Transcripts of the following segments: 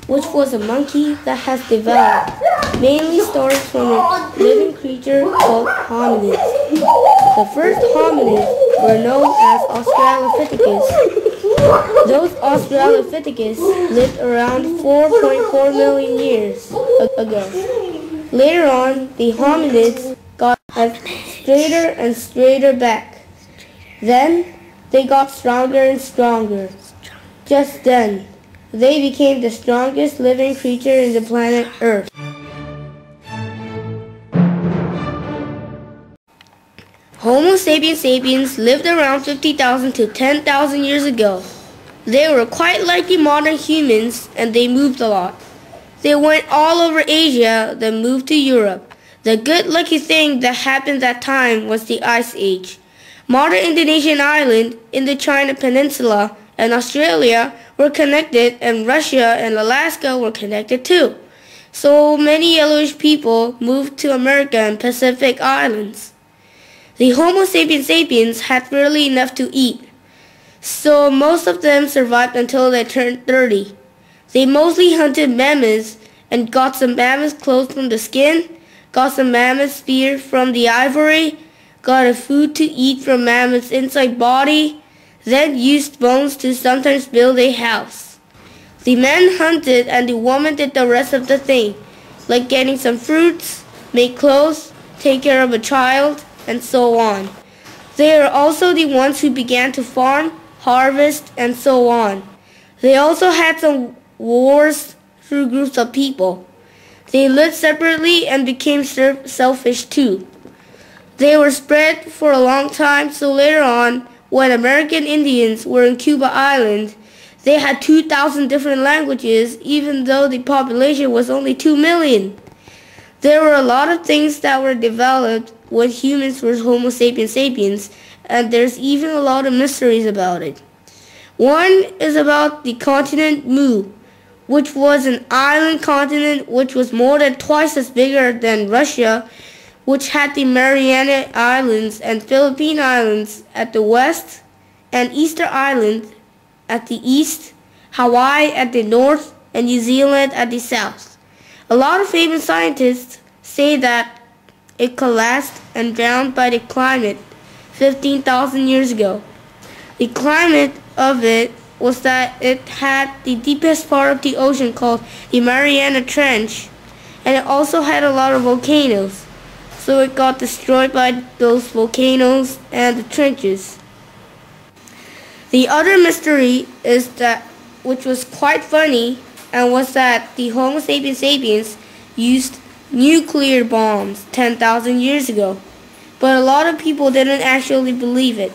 which was a monkey that has developed, mainly started from a living creature called hominids. The first hominids were known as Australopithecus. Those Australopithecus lived around 4.4 million years ago. Later on, the hominids got a straighter and straighter back. Then, they got stronger and stronger. Just then, they became the strongest living creature in the planet Earth. Homo sapiens sapiens lived around 50,000 to 10,000 years ago. They were quite like the modern humans, and they moved a lot. They went all over Asia, then moved to Europe. The good lucky thing that happened that time was the Ice Age. Modern Indonesian island in the China Peninsula and Australia were connected, and Russia and Alaska were connected too. So many yellowish people moved to America and Pacific Islands. The Homo sapiens sapiens had barely enough to eat, so most of them survived until they turned 30. They mostly hunted mammoths and got some mammoth clothes from the skin, got some mammoth spear from the ivory, got a food to eat from mammoth's inside body, then used bones to sometimes build a house. The men hunted and the woman did the rest of the thing, like getting some fruits, make clothes, take care of a child, and so on. They are also the ones who began to farm, harvest, and so on. They also had some wars through groups of people. They lived separately and became selfish too. They were spread for a long time, so later on, when American Indians were in Cuba Island, they had 2,000 different languages, even though the population was only 2 million. There were a lot of things that were developed when humans were Homo sapiens sapiens, and there's even a lot of mysteries about it. One is about the continent Mu, which was an island continent which was more than twice as bigger than Russia, which had the Mariana Islands and Philippine Islands at the west, and Easter Island at the east, Hawaii at the north, and New Zealand at the south. A lot of famous scientists say that it collapsed and drowned by the climate 15,000 years ago. The climate of it was that it had the deepest part of the ocean called the Mariana Trench, and it also had a lot of volcanoes, so it got destroyed by those volcanoes and the trenches. The other mystery is that, which was quite funny, and was that the Homo sapiens sapiens used nuclear bombs 10,000 years ago, but a lot of people didn't actually believe it.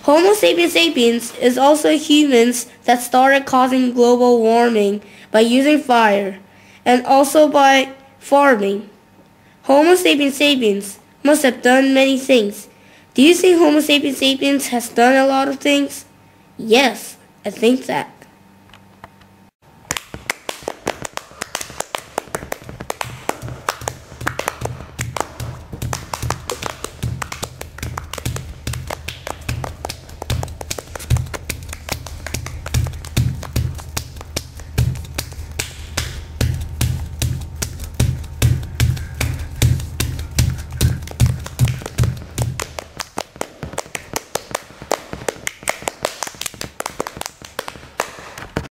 Homo sapiens sapiens is also humans that started causing global warming by using fire, and also by farming. Homo sapiens sapiens must have done many things. Do you think Homo sapiens sapiens has done a lot of things? Yes, I think that.